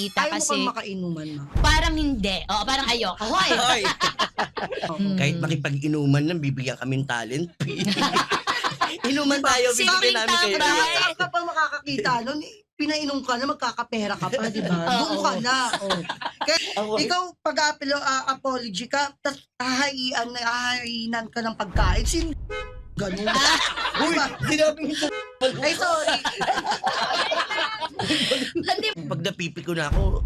makita Ayaw mo kasi kang makainuman, ma. parang hindi. Oo, parang ayoko. Hoy! Hoy, Oo. kahit makipag-inuman lang, bibigyan kaming talent fee. Inuman Diba? tayo, Simpleng bibigyan namin kayo. tambay. Naman saan ka pa makakakita nun? Pinainom ka na, magkakapera ka pa, di ba? Doon ka na. Oh. Kaya ikaw, apology ka, tapos hahainan ka ng pagkain. Ganun. Uy, sinabi mo Ay, sorry. Hindi. pag napipiko na ako,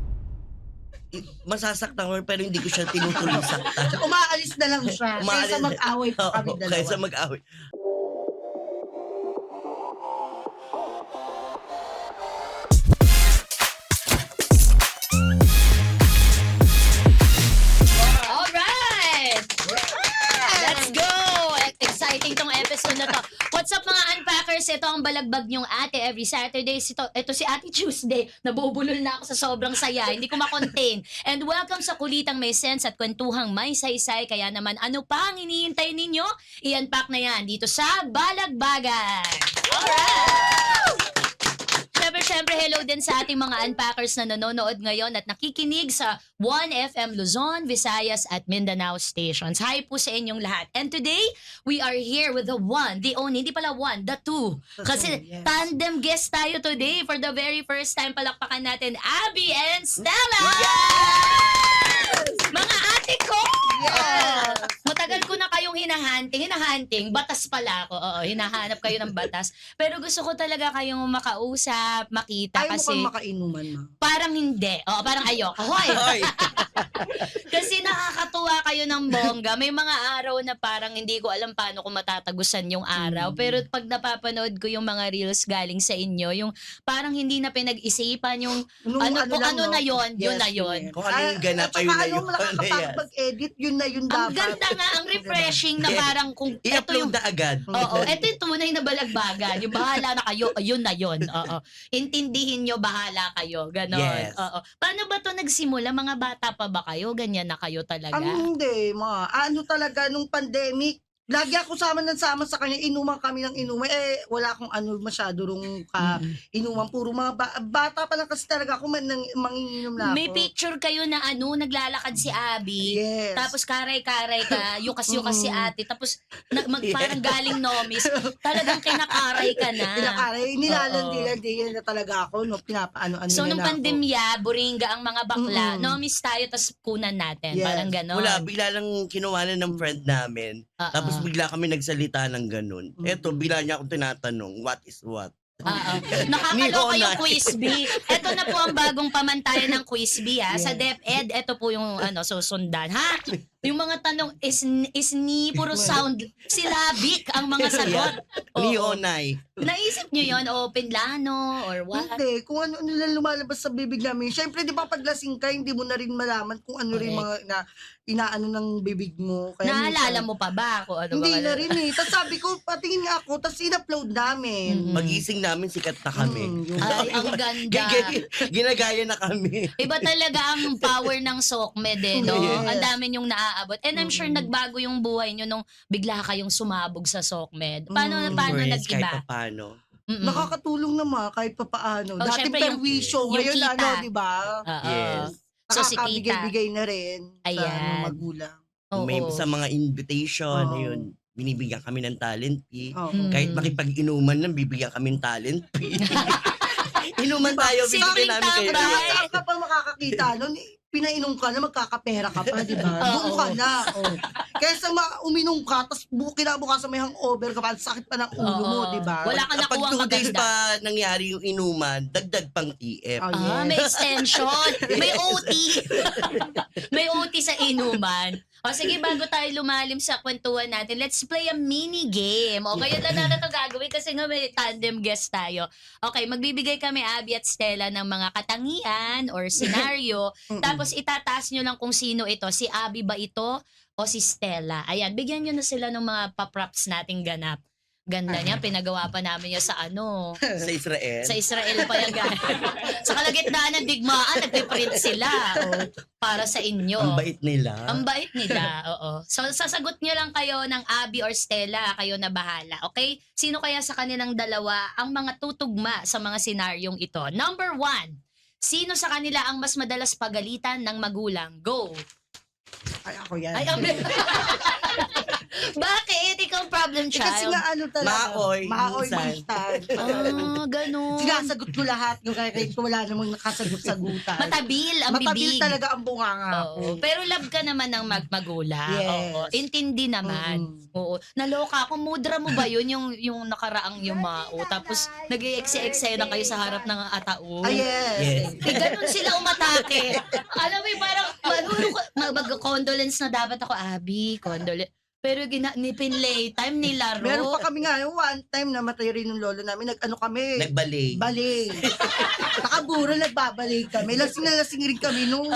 masasaktan ko pero hindi ko siya tinutuloy saktan. Umaalis na lang siya. Kaysa mag-away pa kami Oo, dalawa. kaysa mag-away. Alright! Let's go! Exciting tong episode na to. What's up mga unpackers? Ito ang balagbag nyong ate every Saturday. Ito si Ate Tuesday. Nabubulol na ako sa sobrang saya. Hindi ko makontain. And welcome sa kulitang may sense at kwentuhang may saysay. Kaya naman ano pa ang hinihintay ninyo? I-unpack na yan dito sa Balagbagan. Alright! Siyempre, hello din sa ating mga unpackers na nanonood ngayon at nakikinig sa 1FM Luzon, Visayas at Mindanao stations. Hi po sa inyong lahat. And today, we are here with the one, the only, hindi pala one, the two. Kasi Yes. tandem guest tayo today for the very first time. Palakpakan natin Abby and Stella! Mga ate ko! Yes. Matagal ko na kayong hinahanting, batas pala ako. Oo, hinahanap kayo ng batas. Pero gusto ko talaga kayong makausap, makita Ayaw mo kasi kang makainuman, ma. parang hindi. Oo, parang ayoko. Hoy! Hoy, Kasi nakakatuwa kayo ng bongga. May mga araw na parang hindi ko alam paano ko matatagusan yung araw. Pero pag napapanood ko yung mga reels galing sa inyo, yung parang hindi na pinag-isipan yung Nung kung lang, ano no? na yon, yun Yes, na yon. kung ano yung ganap, At saka ayun na ano, yun. nakakapag-edit, yun na yun Ang dapat. ganda nga, ang refreshing na Yes. parang kung ito yung I-upload na agad. Oo, eto yung tunay na balagbagan. Yung bahala na kayo, yun na yun. Oo. Intindihin nyo, bahala kayo. Ganon. Yes. Oo. Paano ba to nagsimula? Mga bata pa ba kayo? Ganyan na kayo talaga? Hindi, ma. Ano talaga, nung pandemic, lagi ako sama sa kanya, inuman kami ng inuman. Wala akong ano masyado rong inuman. Puro mga bata pa lang kasi talaga ako manginginom na ako. May picture kayo na naglalakad si Abby. Yes. Tapos karay-karay ka, yukas-yukas si ate. Tapos parang galing nomis. Talagang kinakaray ka na. Pinakaray, nilalandi na talaga ako, no? Pinapaano-ano So, na nung na ako. pandemya, buringa ang mga bakla. Mm-mm. Nomis tayo, tapos kunan natin. Yes. Parang ganon. Wala, bigla lang kinuwanan ng friend namin. Oo. Tapos bigla kami nagsalita ng ganun. Mm. Eto, bigla niya akong tinatanong, what is what? Oo. Nakakaloka Ni yung Honay. quiz bee. Ito na po ang bagong pamantayan ng quiz bee ha. Sa Yes. DepEd, ito po yung susundan. Ha? Yung mga tanong is ni puro sound silabik ang mga sagot. Ni Oo. Honay. Naisip nyo yun? O pinlano? Or what? Hindi, kung ano lang lumalabas sa bibig namin. Siyempre, di ba pag lasing ka, hindi mo na rin malaman kung ano rin mga inaano ng bibig mo. Kaya Naalala minsan- mo pa ba? Kung ano Hindi ba? na rin eh. Tapos sabi ko, patingin nga ako, tapos in-upload namin. Mm. Magising namin, sikat na kami. Yung Ay, ang ganda. Ginagaya na kami. Iba talaga ang power ng SOCMED no? Yes. Ang dami yung naaabot. And I'm sure nagbago yung buhay nyo nung bigla kayong sumabog sa SOCMED. Paano First, nag-iba? kahit paano. Mm-mm. nakakatulong naman kahit papaano. Oh, Dati syempre perwisyo, yung ngayon kita. ano, di ba? Oo. Yes. So si kita. Nakakabigay-bigay na rin sa Ayan. ano, magulang. Oo. May sa mga invitation, Oo. yun, binibigyan kami ng talent fee. Oo. Mm. Kahit makipag-inuman lang, bibigyan kami ng talent fee. Inuman tayo, Simpleng bibigyan namin kayo. tambay. Naman saan ka pa makakakita nun? Pinainom ka na, magkakapera ka pa, di ba? Doon ka na. Oh. Kaysa uminom ka, tapos kinabukasan may hangover ka pa, ang sakit pa ng ulo mo, Oo. di ba? Wala ka Kapag nakuha 2 days maganda. pa nangyari yung inuman, dagdag pang TF. Oh, yes. May extension. May OT. May OT sa inuman. O sige, bago tayo lumalim sa kwentuhan natin, let's play a mini game. O kaya na ito gagawin kasi nga may tandem guest tayo. Okay, magbibigay kami, Abby at Stella, ng mga katangian or scenario. Tapos itataas nyo lang kung sino ito. Si Abby ba ito o si Stella? Ayan, bigyan nyo na sila ng mga paprops nating ganap. Ganda niya, pinagawa pa namin niya sa Sa Israel. sa Israel pa yan, guys. Sa kalagitnaan ng digmaan, nagpiprint sila. Para sa inyo. Ang bait nila. Ang bait nila, oo. So, sasagot nyo lang kayo ng Abby or Stella, kayo na bahala, okay? Sino kaya sa kanilang dalawa ang mga tutugma sa mga senaryong ito? Number 1, Sino sa kanila ang mas madalas pagalitan ng magulang? Go! Ay, ako yan. Ay, bakit? Ikaw ang problem Kasi child? nga ano talaga. Maoy, Maoy, minsan. minsan. Ganun. Sinasagot ko lahat yung kahit wala namang nakasagot-sagutan. Matabil ang Matabil bibig. talaga ang bunganga Oo. ko. Pero love ka naman ng magulang. Yes. Oo. Intindi naman. Mm. Oo. Naloka ako. Mudra mo ba yun? Yung nakaraang yumao. Tapos nag-i-ekse-ekse na kayo sa harap ng atao. Ah, yes. Yes. Ganun sila umatake. Alam mo yung parang mag-condolence na dapat ako, Abby, condolence. Pero pinlay time nilaro. Meron pa kami nga, one time na matay rin ng lolo namin, nag-ano kami, Nagbalay. balay. Nakaburo, nagbabalay kami. Lasing na lasing rin kami nung.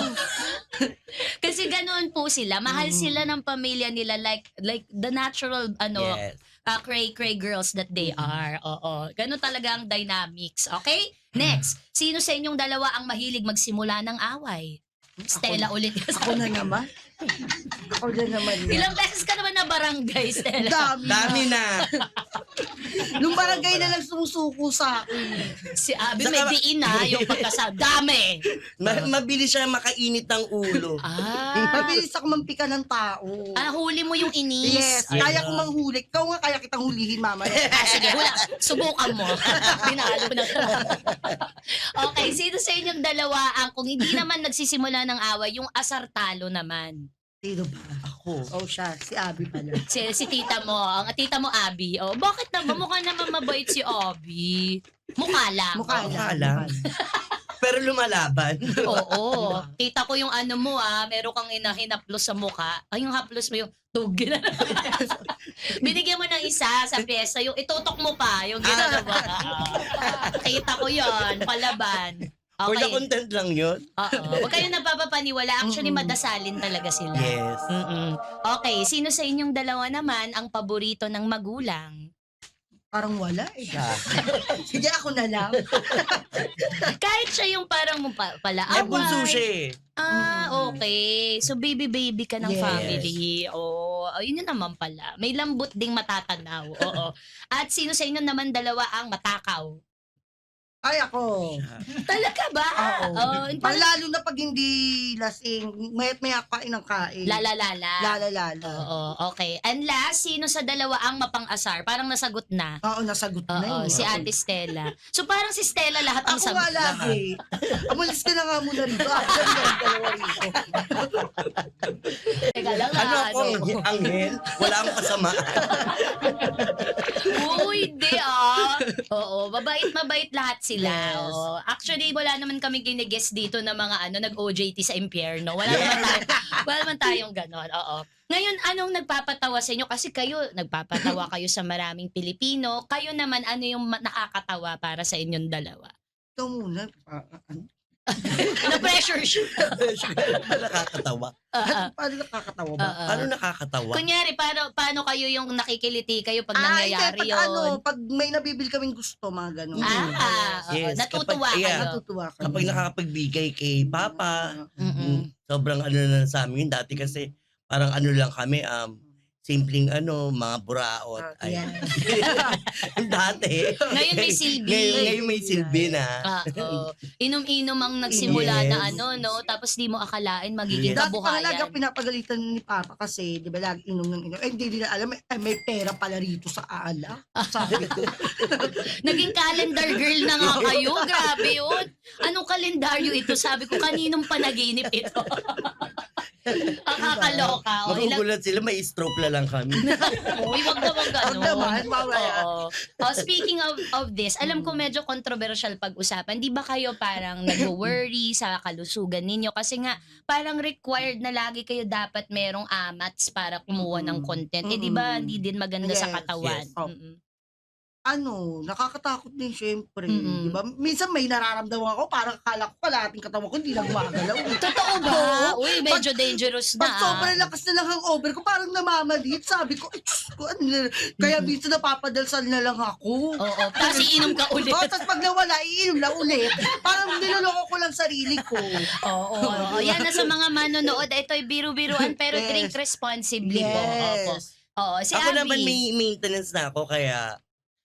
Kasi ganoon po sila. Mahal sila ng pamilya nila like the natural Yes. cray-cray girls that they are. Oo. Ganun talaga ang dynamics. Okay? Next. Sino sa inyong dalawa ang mahilig magsimula ng away? Stella ulit. Ako na naman. Ako na naman. yan. Ilang beses ka naman na barangay, Stella? Dami na. Nung barangay na lang sumusuko sa akin. Si Abby Saka- may diin na yung pagkasal. Dami! Mabilis siya makainit ng ulo. Mabilis ako mampika ng tao. Huli mo yung inis. Yes, Ay, kaya ko manghuli. Ikaw nga kaya kitang hulihin, mama. sige, hula. Subukan mo. Pinalo na. Okay, sino sa inyong dalawa ang kung hindi naman nagsisimula ng away, yung asar-talo naman? Sino ba? Ako. Oh, siya. Si Abby pala. Si tita mo, ang tita mo Abby. Oh, bakit naman? Mukha naman mabait si Abby. Mukha lang. Mukha Mukha lang. lang. Pero lumalaban. Oo. Tita ko yung ano mo meron kang hinaplos sa mukha. Ay, yung haplos mo yung tugil. Binigyan mo ng isa sa pyesa, yung itutok mo pa, yung gano'n ba? Kita ko yon palaban. For the Okay. content lang yun. Oo. Huwag kayong napapapaniwala. Actually, madasalin talaga sila. Yes. Okay, sino sa inyong dalawa naman ang paborito ng magulang? Parang wala eh. Siya. Sige, ako na lang. Kahit siya yung parang pala. Eh, bunso siya eh. Okay. So, baby ka ng Yes. family. Ayun yun naman pala. May lambot ding matatanaw. Oo. At sino sa inyo naman dalawa ang matakaw? Ay, ako. Talaga ba? Oo. Parang Lalo na pag hindi lasing, mayat maya kain ng kain. lala. Lala. Oo, okay. And last, sino sa dalawa ang mapang-asar? Parang nasagot na. Oo, nasagot na Oo, yun. si Ate Stella. So parang si Stella lahat ang Ako sagot. nga lagi. Umalis ka na nga muna rito. Ako na yung dalawa rito. Teka lang Ano ako? Anghel? Wala akong kasama. Uy, di Oo, mabait lahat sila. Yes. Oo. Actually, wala naman kami ginigess dito na mga nag-OJT sa impyerno. Wala naman tayong ganon. Oo. Ngayon, anong nagpapatawa sa inyo? Kasi nagpapatawa kayo sa maraming Pilipino. Kayo naman, ano yung nakakatawa para sa inyong dalawa? Ikaw muna. Na-pressure siya. Nakakatawa. Paano nakakatawa ba? Ano nakakatawa? Kunyari, paano kayo yung nakikiliti kayo pag nangyayari hindi, yun? pag may nabibil kaming gusto, mga ganun. Yes, natutuwa kapag- kayo. yeah. Natutuwa kami. Kapag nakakapagbigay kay Papa, Mm-mm. sobrang na sa amin. Dati kasi parang lang kami, simpleng mga buraot. Ay. Yeah. Dati. Ngayon may silbi. Ngayon may silbi na. Oo. Inom-inom ang nagsimula Yes. na no? Tapos di mo akalain magiging Yes. Dati pa talaga kabuhayan. pinapagalitan ni Papa kasi, di ba, lagi inom ng inom. Hindi nila alam, may pera pala rito sa ala. Sabi ko. Naging calendar girl na nga kayo. Grabe yun. Anong kalendaryo ito? Sabi ko, kaninong panaginip ito? Ang kakaloka. Magugulat sila, may stroke na lang kami. Uy, wag naman Huwag gano'n. naman, mamaya. Oo. Speaking of this, alam ko medyo controversial pag-usapan. Di ba kayo parang nag-worry sa kalusugan ninyo? Kasi nga, parang required na lagi kayo dapat merong amats para kumuha ng content. Eh, di ba, hindi din maganda sa Yes, katawan. yes. Mm-mm. Nakakatakot din syempre. Mm-mm. Di ba? Minsan may nararamdaman ako, parang akala ko kalahating katawan ko, hindi lang gumagalaw. Totoo ba? Oo. Uy, medyo dangerous na. Pag sobrang lakas na lang ang over ko, parang namamalit. Sabi ko, ay, Diyos ko, ano na- Kaya minsan napapadalsal na lang ako. Oo. Tapos iinom ka ulit. Tapos pag nawala, iinom lang ulit. Parang niloloko ko lang sarili ko. Oo. Yan na sa mga manonood. Ito'y biru-biruan pero Yes. drink responsibly po. Opo. Yes. Oo. Si Ako Abby. naman may maintenance na ako, kaya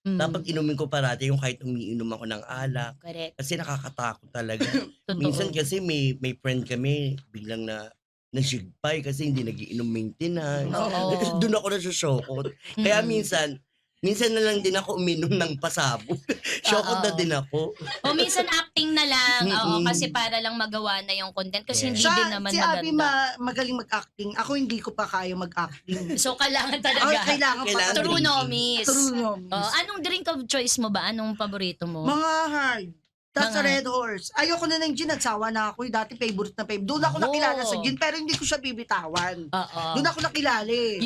Dapat inumin ko parati yung kahit umiinom ako ng alak. Correct. Kasi nakakatakot talaga. Totoo. Minsan kasi may friend kami, biglang nasigpay kasi hindi nagiinom maintenance. Oo. Doon ako nasushokot. Kaya minsan na lang din ako uminom ng pasabog. Shokot na Oo. din ako. O minsan acting na lang, oo, Mm-mm. kasi para lang magawa na yung content kasi Yes. hindi din naman si Abby maganda. magaling mag-acting. Ako hindi ko pa kaya mag-acting. So kailangan Oh, talaga. kailangan pa. Kailangan True drinking. nomis. True nomis. Oh, anong drink of choice mo ba? Anong paborito mo? Mga hard. Tapos sa Mga- Red Horse. Ayoko na ng gin. Nagsawa na ako. Dati favorite na favorite. Doon ako Oh. nakilala sa gin. Pero hindi ko siya bibitawan. Oo. Doon ako nakilala eh.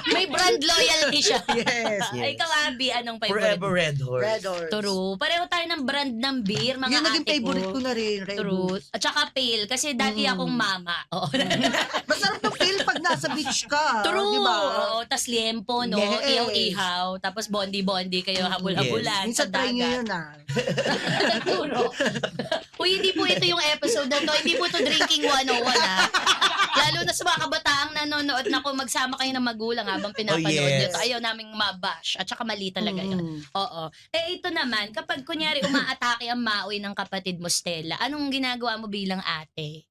May brand loyalty siya. Yes. Yes. Ikaw, Abby, anong favorite? Forever Red Horse. Red Horse. True. Pareho tayo ng brand ng beer, mga Yun naging ate favorite ko ko. na rin. Red True. Horse. At saka pale, kasi dati akong mama. Oo. Masarap ng feel pag nasa beach ka. True. Diba? Oo, tas liempo, no? Yes. Ihaw-ihaw. Tapos bondi-bondi kayo, habul-habulan sa Minsan try nyo dagat. yun ah. Nagturo. Uy, hindi po ito yung episode na to. Hindi po ito drinking 101, ha? Lalo na sa mga kabataang nanonood na kung magsama kayo ng magulang habang pinapanood Oh, yes. nyo to. Ayaw naming mabash. At saka mali talaga yun. Oo. Eh, ito naman, kapag kunyari umaatake ang maoy ng kapatid mo, Stella, anong ginagawa mo bilang ate?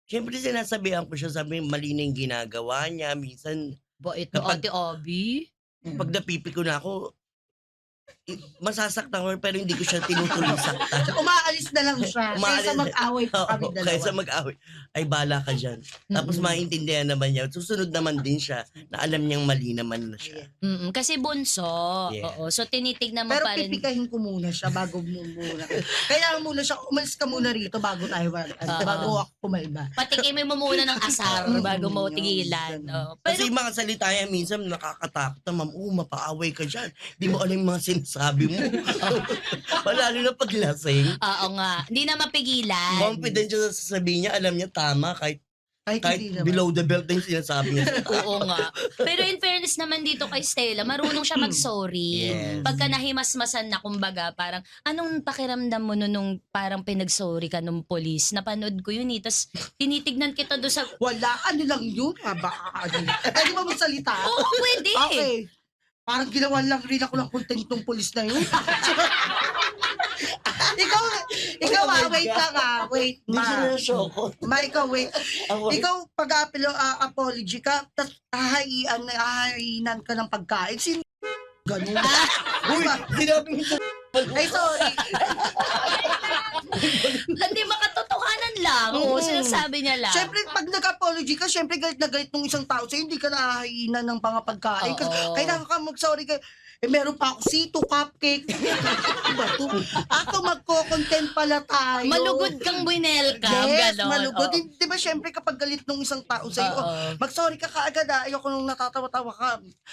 Siyempre sinasabihan ko siya, sabi mali na yung ginagawa niya. Minsan, Bait mo, Kapag- Ate Abby? pag napipi ko na ako, masasaktan ko pero hindi ko siya tinutuloy saktan. Umaalis na lang siya. Umaalis Kaysa na- mag-away pa kami Oo, dalawa. kaysa mag-away. Ay, bala ka dyan. Tapos maintindihan naman niya. Susunod naman din siya na alam niyang mali naman na siya. Kasi bunso. Yeah. Oo. So, tinitignan mo Pero pa rin. pipikahin ko muna siya bago muna. Kaya muna siya, umalis ka muna rito bago tayo, bago ako pumalba. Patikimin mo muna ng asar bago mo tigilan. Oo. Kasi Pero, yung mga salita niya minsan nakakatakot na, ma'am, mapaaway ka dyan. Di mo alam yung mga sinasabi mo. Lalo na paglasing. oo nga, hindi na mapigilan. Confident siya sa sasabihin niya, alam niya tama kahit Kahit hindi naman. below the belt na yung sinasabi niya. Oo nga. Pero in fairness naman dito kay Stella, marunong siya mag-sorry. Yes. Pagka nahimasmasan na, kumbaga, parang, anong pakiramdam mo nung parang pinag-sorry ka nung polis? Napanood ko yun eh. Tapos, tinitignan kita doon sa... Wala, ano lang yun? Pwede ba magsalita? Oo, pwede. Okay. Parang ginawan lang rin ako ng content ng polis na yun. ikaw, Oh my wait God. lang ah. Wait, Hindi siya ma. na-shokot. Ikaw, wait. Ako, Ikaw, apology ka, tapos hahainan ka ng pagkain. Ganun. uy, sinabi mo sa... Ay, sorry. Hindi, makatotohanan lang. Oo, sinasabi niya lang. Siyempre, pag nag-apology ka, siyempre galit na galit ng isang tao sa'yo, hindi ka nahahainan ng pagkain. Kasi Oo. kailangan ka mag-sorry ka. Eh, meron pa ako sito, cupcake. Diba to? Ako, magko-content pala tayo. Malugod kang winelcome. Yes, ganon. malugod. Oo. Di ba, siyempre, kapag galit ng isang tao sa'yo, Oo. mag-sorry ka kaagad ah. Ayoko nung natatawa-tawa ka.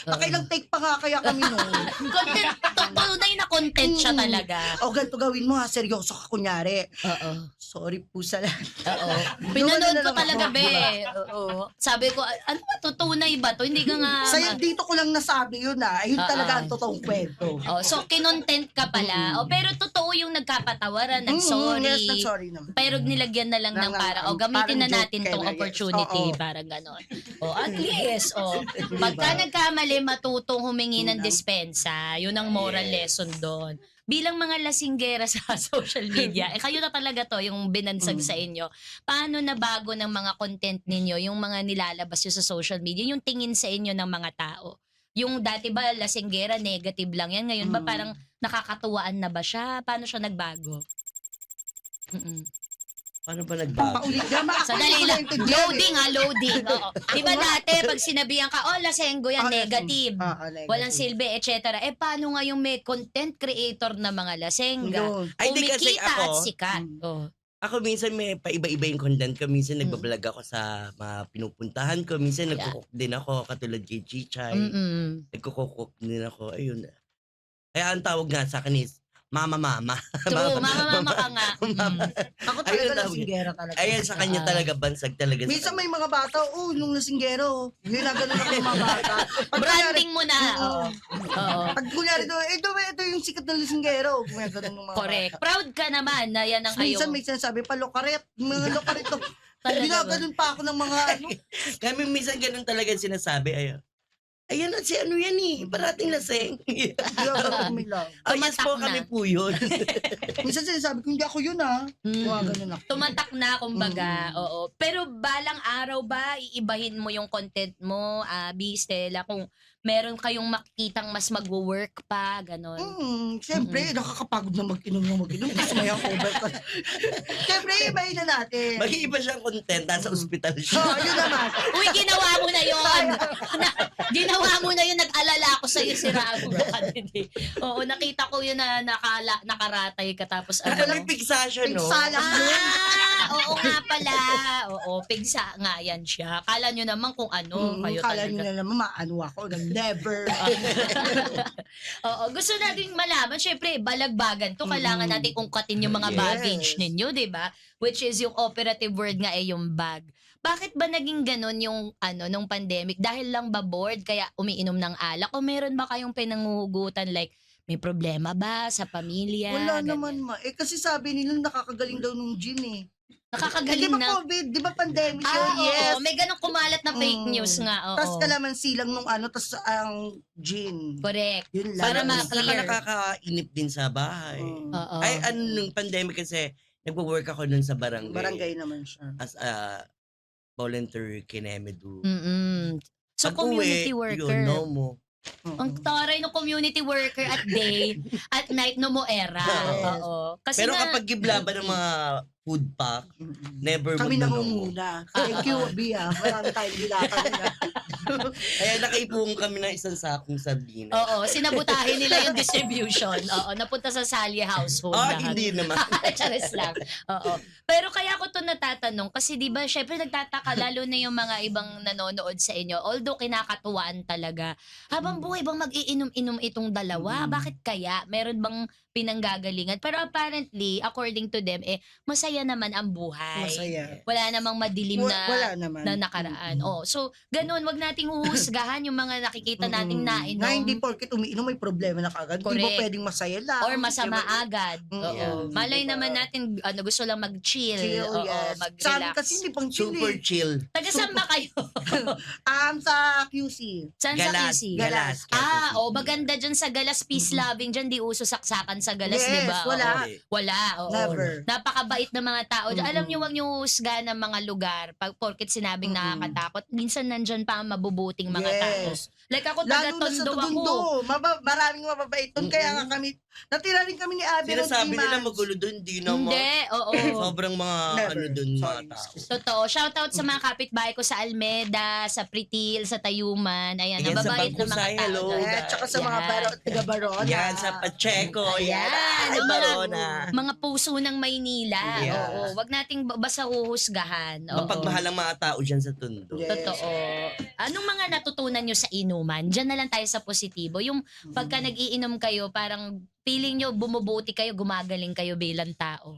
Nakailang take pa nga kaya kami noon. Content, tunay na content siya talaga. O, ganito gawin mo ha, seryoso ka kunyari. Oo. Sorry po sa lahat. Oo. Pinanood na ko lang talaga, ako, be. diba? Oo. Sabi ko, ano ba to? Tunay ba to? Hindi ka nga... Sa'yo, dito ko lang nasabi yun ah. Yun Oo. talaga ang totoong kwento. Oh, so, kinontent ka pala. Oh, pero totoo yung nagkapatawaran, nag-sorry. Yes, nag-sorry naman. Pero nilagyan na lang ng parang, gamitin na parang natin joke tong kayo, yes. opportunity. Oo. Parang ganon. Oh, at least, oh. Pagka nagkamali, matutong humingi ng dispensa. Yun ang moral lesson doon. Bilang mga lasinggera sa social media, kayo na talaga to, yung binansag sa inyo. Paano nabago ng mga content ninyo, yung mga nilalabas nyo sa social media, yung tingin sa inyo ng mga tao? Yung dati ba, lasinggera, negative lang yan. Ngayon ba parang nakakatuwaan na ba siya? Paano siya nagbago? Paano ba nagbago? Paulit naman. Sandali lang. Loading ha, loading. Oo. Diba dati, pag sinabihan ka, oh, lasenggo yan, negative. Walang silbi, etc. Eh, paano nga yung may content creator na mga lasengga? Ay, di kasi Kumikita at ako- sikat. Oh. Ako minsan may paiba-iba yung content ko. Minsan nagbablog ako sa mga pinupuntahan ko. Minsan nagkukok din ako, katulad kay Chichay. Nagkukok din ako. Ayun. Kaya ang tawag nga sa akin is, Mama. True, mama ka nga. Ako Ayun talaga lang. lasinggera talaga. Ayan, sa kanya talaga, bansag talaga. sa Minsan kanya. may mga bata, nung lasinggero, ginagano ako ng mga bata. Pag Branding mo na. Oo. Oo. Pag kunyari ito yung sikat na lasinggero. Gumagano ng mga Correct. bata. Proud ka naman na yan ang Minsan ayaw. may sinasabi pa, lokaret. Mga lokaret to. Talaga ba? Ginaganon pa ako ng mga ano. Kami minsan ganun talaga sinasabi. Ayun. Ayan na si ano yan eh, parating laseng. Hindi ako umilaw. Oh, yes Tumatak po, na. kami po yun. Minsan sinasabi ko, hindi ako yun ah. Mga ganun ako. Tumatak na, kumbaga. Oo. Pero balang araw ba, iibahin mo yung content mo, Abby, Stella, kung meron kayong makikitang mas magwo-work pa, ganon. Siyempre, nakakapagod na mag-inom. Gusto mo yung cover ka. Siyempre, ibahin na natin. Mag-iiba siyang content, nasa ospital siya. Oo, yun naman. Uy, ginawa mo na yon. Ginawa mo na yun, nag-alala ako sa'yo, si Rago. Oo, nakita ko yun na nakaratay ka tapos Saka may pigsa siya, no? Pigsalang yun. Oo nga pala. Oo, pigsa nga yan siya. Kala nyo naman kung ano. Kayo Kala talaga. nyo na naman, maano ako. Never. Oo, gusto nating malaman, syempre, balagbagan to. Kailangan natin ungkatin yung mga Yes. baggage ninyo, di ba? Which is yung operative word nga ay yung bag. Bakit ba naging ganun yung nung pandemic? Dahil lang ba bored kaya umiinom ng alak? O meron ba kayong pinanguhugutan like may problema ba sa pamilya? Wala Ganyan. naman kasi sabi nila nakakagaling daw nung gin eh. Nakakagaling Di ba na. COVID? Di ba pandemic yun? Oo, Yes. may ganong kumalat na fake news nga. Oo. Tapos kalamansi lang nung tapos ang gin. Correct. Yun lang. Para Saka ma-clear. nakakainip din sa bahay. Oo. Ay, nung pandemic kasi, nagwo-work ako nun sa barangay. Barangay naman siya. As a volunteer kinemedu. Mm-mm. So, community worker. Yun, no mo. Ang taray ng community worker at day, at night no mo era. Yes. Oo. Kasi Pero nga, kapag giblaban ng mga food pack, never Kami magno-no. nangunguna. Thank you, Bia. Marami tayong bilatan na. Kaya nakaipong kami ng isang sakong sardina. oo, sinabutahin nila yung distribution. Oo, napunta sa Sally household. lahat. Hindi naman. Charis lang. Oo. Pero kaya ko to natatanong kasi 'di ba syempre nagtataka lalo na yung mga ibang nanonood sa inyo. Although kinakatuwaan talaga. Habang buhay bang mag-iinom-inom itong dalawa? Bakit kaya? Meron bang pinanggagalingan? Pero apparently, according to them, masaya naman ang buhay. Masaya. Wala namang madilim Wala naman. na nakaraan. Oh, so ganun, wag nating huhusgahan yung mga nakikita nating nainom. Na hindi porket umiinom may problema na kagad. Hindi mo Correct. pwedeng masaya lang. Or masama Diba? agad. Oo. Yeah. Malay Diba? naman natin gusto lang mag-chill. Chill, Oo, yes. Sa amin mag-relax. kasi hindi pang chill Super eh. chill. Taga saan ba kayo? Sa QC. Saan sa Galas. QC? Galas. Maganda dyan sa Galas, peace loving dyan, di uso saksakan sa Galas, Yes, di ba? wala. Oo. Wala, oo. Never. Napakabait ng mga tao dyan. Alam niyo, wag niyo husgahan ng mga lugar pag porket sinabing nakakatakot. Minsan nandyan pa ang mabubuting mga tao. Yes. Like ako, Lalo na sa taga-tondo ako. Tondo. Maraming mababait doon. Kaya nga kami, natira rin kami ni Abby ng 3 Sinasabi nila months. magulo doon, di naman. Hindi, oo. Sobrang mga Never. doon mga Sorry. tao. Totoo. Shoutout sa mga kapitbahay ko sa Almeda, sa Pritil, sa Tayuman. Ayan, Ayan, sa nababait na mga Bangkusay, tao. hello. dyan. Eh, tsaka sa mga Yan. taga-Barona. Yan, sa Pacheco. Ayan, Yan, yung mga- Barona. Mga puso ng Maynila. Yes. Oo, wag nating basta huhusgahan. Oo. Mapagmahal ang mga tao dyan sa Tondo. Yes. Totoo. Anong mga natutunan nyo sa inuman? Diyan na lang tayo sa positibo. Yung pagka nag-iinom kayo, parang feeling nyo bumubuti kayo, gumagaling kayo bilang tao.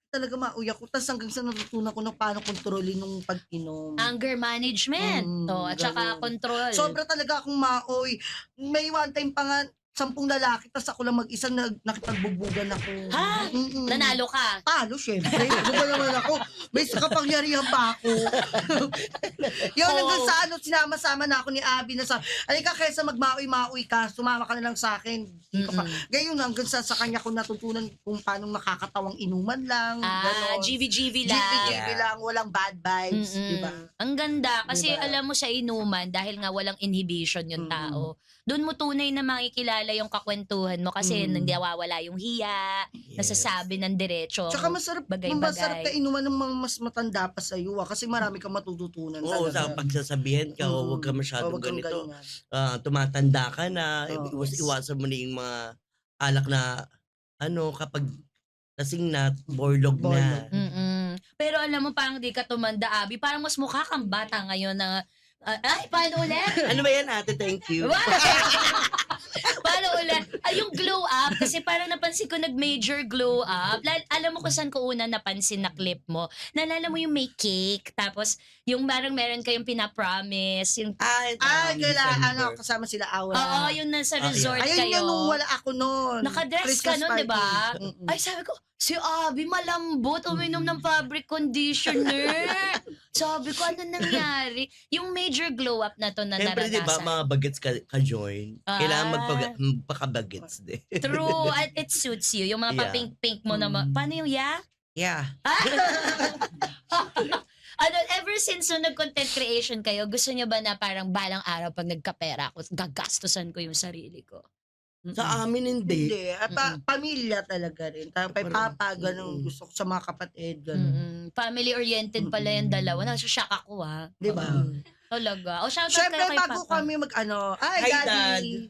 Talaga mauyak ko. Tapos hanggang sa natutunan ko na paano kontrolin nung pag-inom. Anger management. At saka ganun. control. Sobra talaga akong maoy. May one time pa nga, 10 lalaki, tapos ako lang mag-isa nakipagbubugan ako. Ha? Nanalo ka. Talo, syempre. Ano ba naman ako? May kapangyarihan pa ako. Yun, hanggang sa sinama-sama na ako ni Abby na alika kaysa magmaoy-maoy ka, sumama ka na lang sa akin. Gayon, hanggang sa kanya ko natutunan kung paano nakakatawang inuman lang. ganon. GV-GV lang. GV lang, walang bad vibes. Diba? Ang ganda. Kasi Diba? alam mo sa inuman, dahil nga walang inhibition yung tao, doon mo tunay na makikilala yung kakwentuhan mo kasi hindi nawawala yung hiya, nasasabi ng diretso. Tsaka masarap ka inuman ng mga mas matanda pa sa iyo kasi marami kang matututunan. Oo, sa talaga. pagsasabihan ka, huwag ka masyadong Huwag kang ganito. ganyan. Tumatanda ka na, Oo. iwasan mo na yung mga alak na, kapag lasing na, borlog na. Pero alam mo, parang di ka tumanda, Abby. Parang mas mukha kang bata ngayon na, ay, paano ulit? Ano ba yan, ate? Thank you. Paano ulit? Ay, yung glow up, kasi parang napansin ko nag-major glow up. Alam mo kung saan ko una napansin na clip mo? Nalala mo yung may cake, tapos yung parang meron kayong pinapromise, yung Kailan, kasama sila Aura. oo, yung nasa resort Ayun kayo. nga nung wala ako noon. Nakadress ka Christmas nun, di ba? party. Ay, sabi ko, si Abby malambot, uminom ng fabric conditioner. Sabi ko, ano nangyari? Yung major glow up na to na Siyempre, di ba, naranasan. mga bagets ka-join. Kailangan Ah. magpaka-bagets din. True, at it suits you. Yung mga Yeah. pa-pink-pink mo na, paano yung Yeah. Ano, ever since nung nag-content creation kayo, gusto niyo ba na parang balang araw pag nagkapera ako, gagastusan ko yung sarili ko? Sa amin, hindi. Hindi. Pamilya talaga rin. Tapos kay papa, ganun. Gusto ko sa mga kapatid, ganun. Family-oriented pala yung dalawa. Nasa-shock ako ha. Di ba? Talaga. O, shoutout Siyempre, kayo kay bago Papa. kami mag-ano, Hi, Daddy.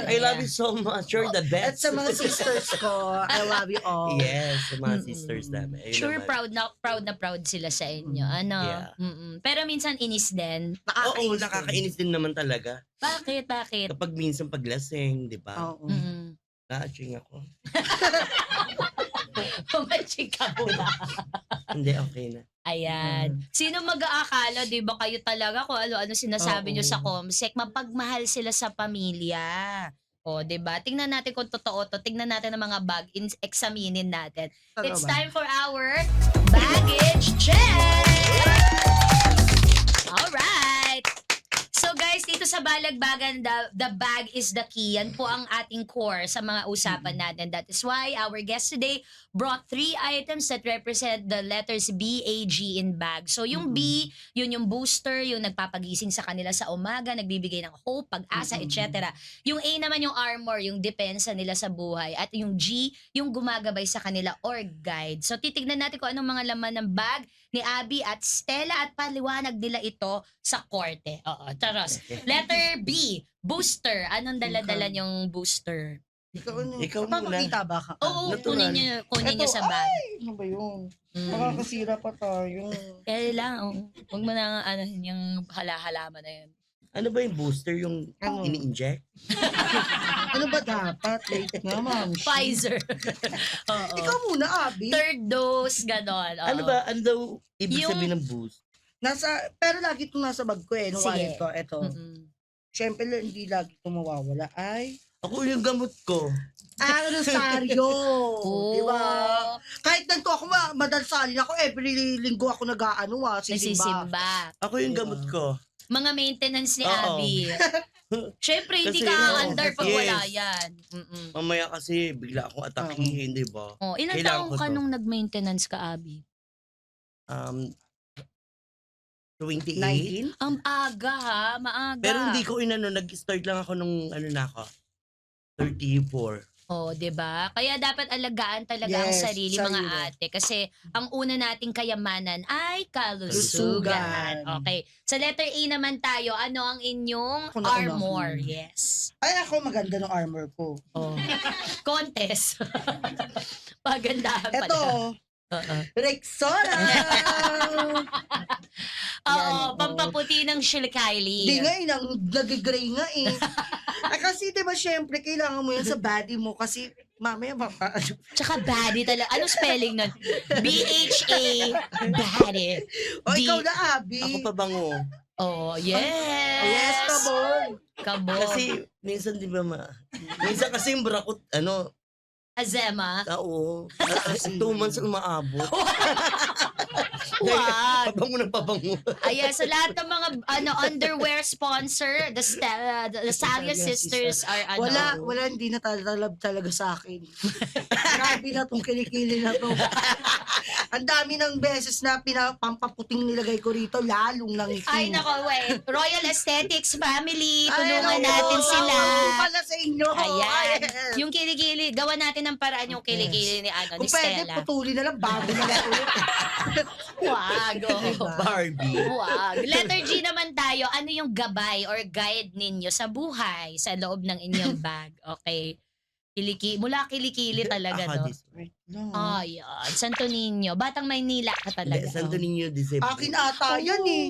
I love you so much. You're the At best. sa mga sisters ko, I love you all. Yes, sa mga sisters namin. Ayun Sure, naman. proud sila sa inyo. Ano? Yeah. Pero minsan inis din. Oo, nakakainis din naman talaga. Bakit? Kapag minsan paglasing, di ba? Oo. Na-aching ako. Pumaching ka muna. Hindi, okay na. Ayan. Sino mag-aakala, di ba kayo talaga kung ano-ano sinasabi nyo sa Comsec, mapagmahal sila sa pamilya. O, di ba? Tingnan natin kung totoo to. Tingnan natin ang mga bag. Examinin natin. Ano It's ba? time for our baggage check! Alright! So guys, dito sa Balagbagan, the bag is the key. Yan po ang ating core sa mga usapan natin. That is why our guest today brought 3 items that represent the letters B, A, G in bag. So yung B, yun yung booster, yung nagpapagising sa kanila sa umaga, nagbibigay ng hope, pag-asa, etc. Yung A naman yung armor, yung depensa nila sa buhay. At yung G, yung gumagabay sa kanila or guide. So titignan natin kung anong mga laman ng bag ni Abby at Stella at paliwanag nila ito sa korte. Oo, taros. Letter B, booster. Anong dala-dala niyong booster? Ikaw muna. Papakita ba ka? Oo, Natural. kunin niyo Ito, sa bag. Ano ba yun? Mm. Makakasira pa tayo. Kaya lang, huwag mo na ano, yung halaman na yun. Ano ba yung booster? Yung Ano? ini-inject? Ano ba dapat? Late nga, ma'am. Pfizer. Oo. Ikaw muna, Abby. Third dose, ganon. Oo. Ano ba? Ano daw ibig Yung- sabihin ng boost? Pero lagi itong nasa bag ko nung Sige. wallet ko. Ito. Mm-mm. Siyempre, hindi lagi itong mawawala. Ay, Ako yung gamot ko. Rosaryo. Oo. Di ba? Kahit nandito ako, madalsalin ako, every linggo ako nag-ano, sisimba. Nagsisimba. Ako yung gamot ko. Mga maintenance ni Oo. Abby. Siyempre, hindi Kasi, ka oo, under pag yes. wala yan. Mm-mm. Mamaya kasi bigla akong atakihin, di ba? Oh, ilang Kailangan taong ko ka to. nung nag-maintenance ka, Abby? 28? Ang aga ha, maaga. Pero hindi ko nag-start lang ako nung na ako. 34. Oh, 'di ba? Kaya dapat alagaan talaga ang Yes, sarili mga sarili. ate kasi ang una nating kayamanan ay kalusugan. Kalusugan. Okay. Sa letter A naman tayo, ano ang inyong Ako na armor? una. Yes. Ay, ako maganda ng armor ko. Oh. Contest. Pagandahan pala. Ito, Oo. Rexona! Oo, Yan, pampaputi ng Shilkylie. Di nga, nag-gray nga eh. Kasi diba, syempre, kailangan mo yan sa body mo kasi mamaya Tsaka body talaga. Ano spelling nun? B-H-A, body. O, Di- ikaw na, Abby. Ako pabango. Oh, yes. Yes, kabon. Kabog. Kasi minsan di ba minsan kasi yung brakot, Azema. oo. 2 months ang umaabot. Wag. Pabango ng pabango. Ayan, sa lahat ng mga underwear sponsor, the Salia sisters are Wala, hindi na talaga sa akin. Grabe na tong kilikili na to. Ang dami ng beses na pampaputing nilagay ko rito, lalong langis. Ay, nako, wait. Royal Aesthetics Family, Ay, tulungan nako, natin sila. tawag pala sa inyo. Ayan. Yes. Yung kilikili, gawa natin ng paraan yung kilikili ni Kung ni pwede, Stella. putuli na lang, bago na lang ulit. Wag. Diba? Barbie. Wag. Letter G naman tayo. Ano yung gabay or guide ninyo sa buhay sa loob ng inyong bag? Okay. Mula kilikili talaga, no? Ako, Wait lang. Ayan. Santo Niño. Batang Maynila ka talaga. Santo Niño, December. Akin ata yan eh.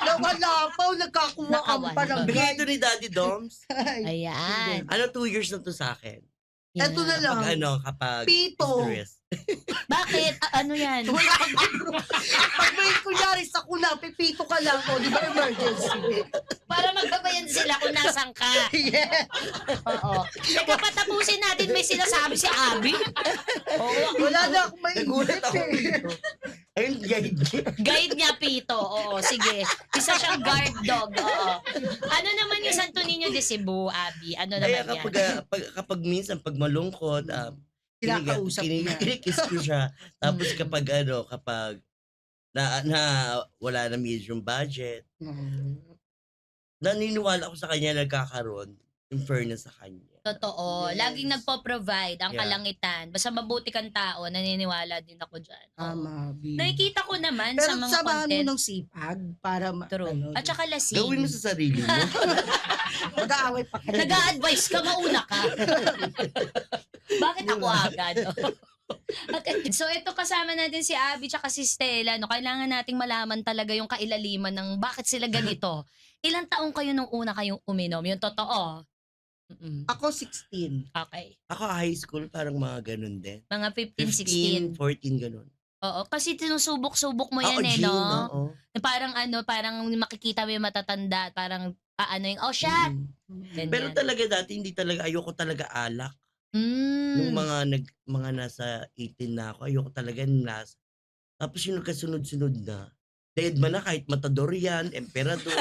Nawala pa, nagkakuha ka pa ng Bigay ito ni Daddy Doms. Ay, Ayan. 2 years na to sa akin. Eto na lang. Kapag Pito. stress. Bakit? Ano yan? Wala Pag may kunyari sa kuna, pipito ka lang. O, di ba emergency? Para magbabayan sila kung nasan ka. Yes. Oo. Teka, patapusin natin. May sinasabi si Abby. Oo. Wala na akong Nagulat maingit ako eh. dito. Ayun, guide niya. Guide niya, Pito. Oo, sige. Isa siyang guard dog. Oo. Ano naman yung Santo Niño de Cebu, Abby? Ano Kaya naman yan? kapag minsan, pag malungkot, Kinakausap niya. kinikiss ko siya. Tapos kapag na wala na yung budget, naniniwala ako sa kanya nagkakaroon, in fairness sa kanya. Totoo. Yes. Laging nagpo-provide ang Yeah. kalangitan. Basta mabuti kang tao, naniniwala din ako dyan. Oo. Tama, B. Nakikita ko naman Pero sa mga samahan mo content. ng sipag para True. At saka lasing. Gawin mo sa sarili mo. mag-aaway pa kayo. Nag-a-advise ka, mauna ka. Bakit ako agad? So ito kasama natin si Abby tsaka si Stella. No? Kailangan nating malaman talaga yung kailaliman ng bakit sila ganito. Ilang taong kayo nung una kayong uminom? Yung totoo. Ako 16. Okay. Ako high school, parang mga ganun din. Mga 15, 16. 14, ganun. Oo. Kasi sinusubok-subok mo yan Ako, eh, Jean, no? oo. Parang makikita mo yung matatanda. Parang, ano yung, oh, shot! Ganyan. Pero talaga dati, hindi talaga, ayoko talaga alak. Nung mga nasa 18 na ako, ayoko talaga ng lasa. Tapos yung kasunod-sunod na, dead man na kahit matador yan, emperador.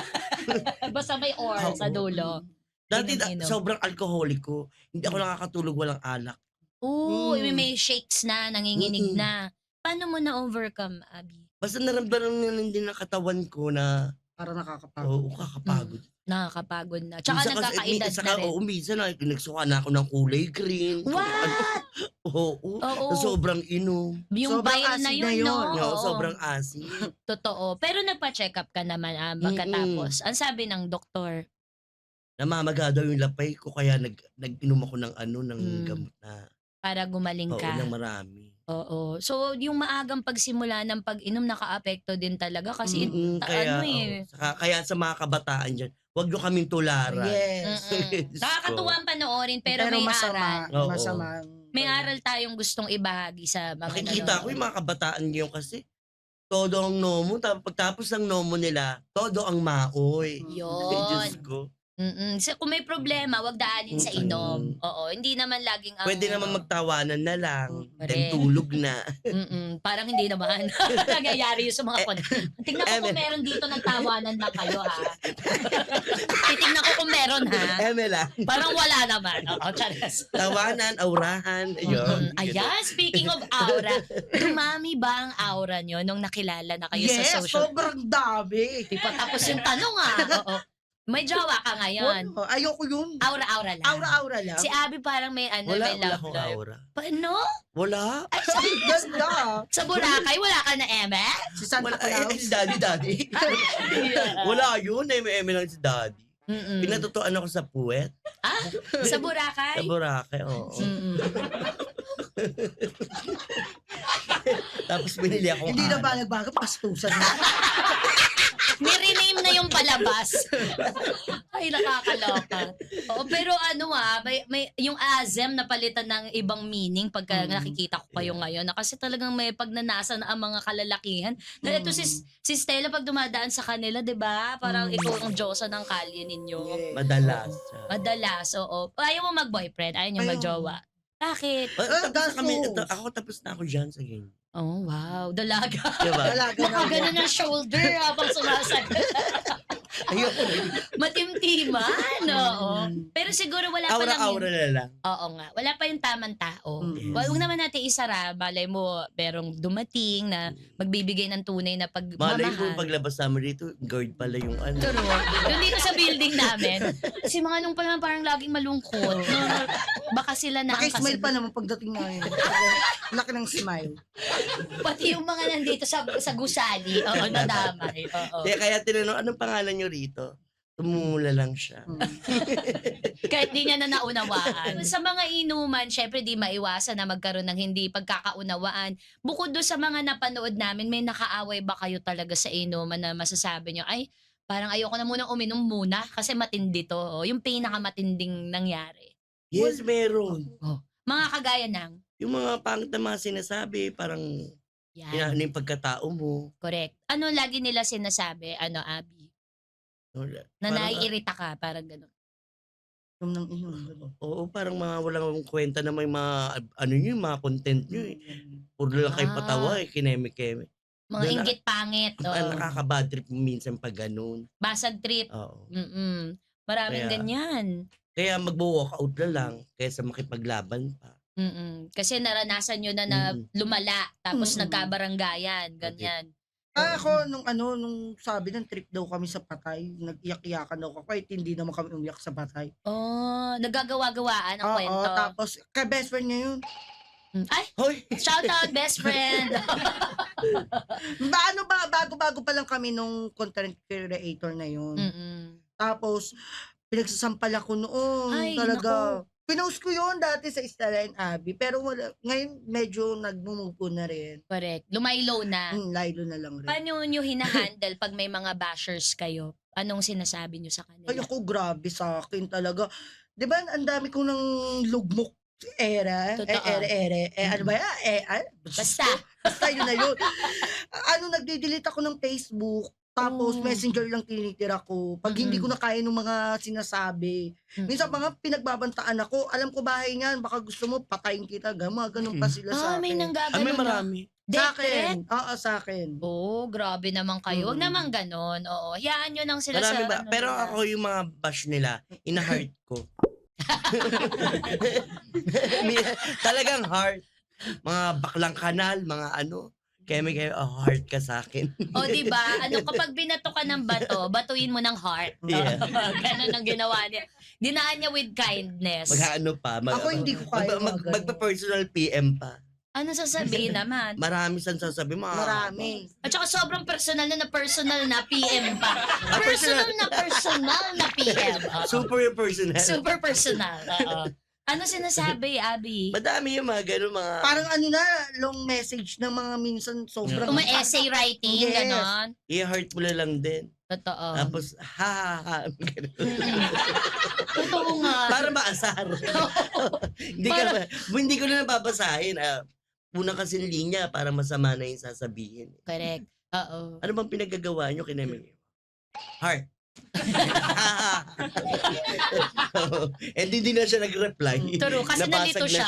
Basta may or sa dulo. Dati Inom-inom. sobrang alkoholiko. Hindi ako nakakatulog walang alak. Oo, Mm. may shakes na, nanginginig na. Paano mo na-overcome, Abby? Basta naramdaman na din ng katawan ko na Para nakakapagod. kakapagod. Nakakapagod na. Tsaka nagkakaedad na rin. Minsan nagsuka na ako ng kulay green. What? Oo. Oo. Sobrang inom. Yung Sobrang bile na acid yun, na yun. no? No, Oo. sobrang asin. Totoo. Pero nagpa-check up ka naman pagkatapos. Ang sabi ng doktor, Namamaga daw yung lapay ko kaya nag-inom ako ng gamot na para gumaling oo, ka. ng marami. Oo. So, yung maagang pagsimula ng pag-inom, naka-apekto din talaga. Kasi, Kaya, ano eh. kaya sa mga kabataan dyan, huwag nyo kaming tularan. Yes. Diyos ko. Nakakatuwa ang panoorin, pero, may masama. aral. Oo. Masama. May aral tayong gustong ibahagi sa mga Makikita ko yung mga kabataan ngayon kasi todo ang nomo, pagtapos ng nomo nila, todo ang maoy. Diyos Yun. ko. So, kung may problema, wag daanin sa inom. Oo, hindi naman laging ang... Pwede naman magtawanan na lang, Correct. then tulog na. Parang hindi naman. Nangyayari yun sa mga Tingnan ko kung meron dito nagtawanan lang kayo, ha? Titingnan ko kung meron, ha? Lang. Parang wala naman. Oo, charas. Tawanan, aurahan, ayun. Ayan, speaking of aura, dumami ba ang aura nyo nung nakilala na kayo Yes, sa social? sobrang dami. Tipo, tapos yung tanong, Oo. May jowa ka ngayon. Ayoko yun. Aura-aura lang. Aura-aura lang. Si Abby parang may Wala may love akong life. aura. Paano? Wala. Ay, sa, Ganda. sa Boracay, wala ka na eme? Si Santa Wala. Claus. Si daddy. Wala yun. Eme lang si daddy. Pinatutuan ako sa puwet. Sa Boracay? Sa Boracay, oo. Tapos binili ako. Hindi na ba nagbago? Pastusan na. Ni-rename na yung palabas. Ay, nakakaloka. Oo, pero may yung azem na palitan ng ibang meaning pagka nakikita ko kayo ngayon. Na kasi talagang may pagnanasa na ang mga kalalakihan. Na ito si Stella pag dumadaan sa kanila, 'di ba? Parang ito ang diyosa ng kalye ninyo. Madalas. Madalas, oo. Ayaw mo mag-boyfriend, ayaw niyo Ayaw. mag-jowa. Bakit? Tapos na ako dyan sa ganyan. Oh, wow. Dalaga. Diba? Talaga na. Ganun ang shoulder habang sumasagot. Ayoko na. Matimtiman, oo. Pero siguro wala pa lang Aura-aura na lang. Oo nga. Wala pa yung tamang tao. Yes. Huwag naman natin isara. Malay mo, merong dumating na magbibigay ng tunay na Malay ko pagmamahal. paglabas namin dito, guard pala yung ano. Turo. Yung dito sa building namin. Si mga nung pa naman parang laging malungkot. No, baka sila na ang Nakismile pa naman pagdating ngayon. Laki ng smile. Pati yung mga nandito sa gusali. Oo, nadamay. Oo. Kaya tinanong, anong pangalan nyo rito? Tumula lang siya. Kahit di niya na naunawaan. Sa mga inuman, syempre di maiwasan na magkaroon ng hindi pagkakaunawaan. Bukod doon sa mga napanood namin, may nakaaway ba kayo talaga sa inuman na masasabi nyo, ay, parang ayoko na munang uminom muna kasi matindi to. O, yung pinakamatinding nangyari. Yes, meron. Mga kagaya ng, Yung mga pangit na mga sinasabi, parang yan, ano yung pagkatao mo. correct. Ano lagi nila sinasabi, Abby? Na Parang, naiirita ka, parang gano'n. Yung nang iyon. oo, parang mga walang kwenta na may mga, ano nyo, mga content nyo eh. Puro lang kayo patawa eh, kineme-keme. Mga Doon inggit pangit. nakaka-bad trip minsan pag ganun. Basag trip. Oo. Maraming Kaya- ganyan. Kaya mag-walkout na lang kaysa makipaglaban pa. Kasi naranasan nyo na lumala, tapos nagkabaranggayan, ganyan. Ako, nung sabi ng trip daw kami sa Patay, nag-iyak-iyakan daw ako, kahit hindi naman kami umiyak sa Patay. Nagagawa-gawaan ang Oo, kwento. tapos, kay best friend niya yun. Ay, Hoy! shout out best friend. Bago-bago pa lang kami nung content creator na yun. Tapos, pinagsasampal ako noon. Ay, talaga. Pinost ko yun dati sa Stella and Abby. Pero ngayon medyo nagmumupo na rin. Correct. Lumaylo na. Lilo na lang rin. Paano nyo hinahandle pag may mga bashers kayo? Anong sinasabi nyo sa kanila? Ay, ako, grabe sa akin talaga. Di ba, ang dami kong nang lugmok era. Totoo. Ano ba yan? Basta. Basta yun na yun. Nagde-delete ako ng Facebook. Tapos, messenger lang tinitira ko. Pag hindi ko na kaya ng mga sinasabi. Minsan mga pinagbabantaan ako. Alam ko bahay niyan. Baka gusto mo patayin kita. Ganun pa sila sa May akin. nanggagano May na. marami. Sa Death akin. threat? Oo, sa akin. Grabe naman kayo. Huwag naman ganon. Oo, hayaan nyo lang sila Marami sa ba? ano Pero nila. ako yung mga bash nila, ina-heart ko. Talagang heart. Mga baklang kanal, mga ano. Kaya may heart ka sa akin. Di ba? Kapag binato ka ng bato, batuin mo ng heart. Yeah. Ganon ang ginawa niya. Dinaan niya with kindness. Mag-ano pa. Ako hindi ko kaya mga ganun. Magpa-personal PM pa. Ano sasabihin naman? Marami saan sasabihin. Marami. At saka sobrang personal na PM pa. Personal na PM. Super yung personal. Super personal. Oo. Ano sinasabi, Abby? Madami yung mga ganun mga... Parang long message ng mga minsan sobrang... Essay writing, Yes. ganon. I-heart mo na lang din. Totoo. Tapos, ha. Ganun. Totoo nga. Para maasar. Hindi ko na nababasahin. Una kasi linya para masama na yung sasabihin. Correct. Oo. Ano bang pinagagawa nyo kinamig? Heart. And hindi na siya nag-reply. True, kasi Nabasag nalito na siya.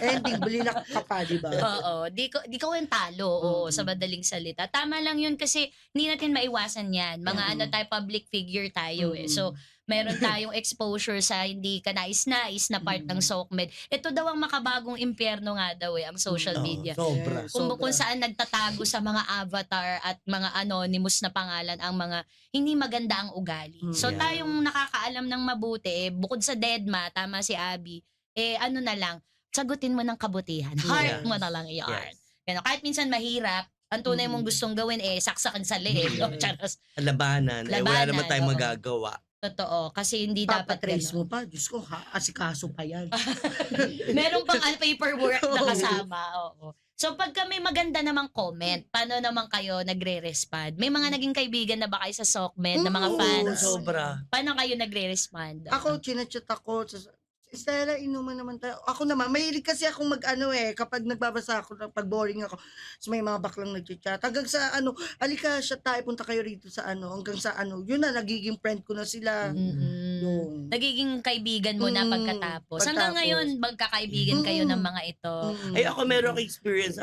Ending, bulilak ka pa, di ba? Oo. Di ko yung talo, sa madaling salita. Tama lang yun kasi hindi natin maiwasan yan. Mga tayo, public figure tayo eh. So, meron tayong exposure sa hindi ka nais-nais na part ng SOCMED. Ito daw ang makabagong impyerno nga daw ang social media. Sobra. Yes. Kung saan nagtatago sa mga avatar at mga anonymous na pangalan ang mga hindi maganda ang ugali. So Yeah. tayong nakakaalam ng mabuti, bukod sa DedMa, tama si Abby, ano na lang, sagutin mo ng kabutihan. Heart Yes. mo na lang i-heart. Yes. Kahit minsan mahirap, ang tunay mong gustong gawin saksakan sa leeg. Charos. Labanan. Wala Labanan, naman tayong oo. magagawa. Totoo. Kasi hindi dapat Papatrace ganun. mo pa. Diyos ko, asikaso pa yan. Meron pang paperwork na Oo. kasama. Oo. So pagka may maganda namang comment, paano naman kayo nagre-respond? May mga naging kaibigan na ba kayo sa SOCMED na mga Oo, fans? Sobra. Paano kayo nagre-respond? Ako, chinachat ako. Stella, inuman naman tayo. Ako naman, mahilig kasi akong kapag nagbabasa ako, pag boring ako, so may mga baklang nagchat-chat. Hanggang sa alika siya tayo, punta kayo rito sa hanggang sa yun na, nagiging friend ko na sila. Yung, Nagiging kaibigan mo na pagkatapos. Hanggang pagtapos. ngayon, magkakaibigan kayo ng mga ito. Ay, ako meron akong experience,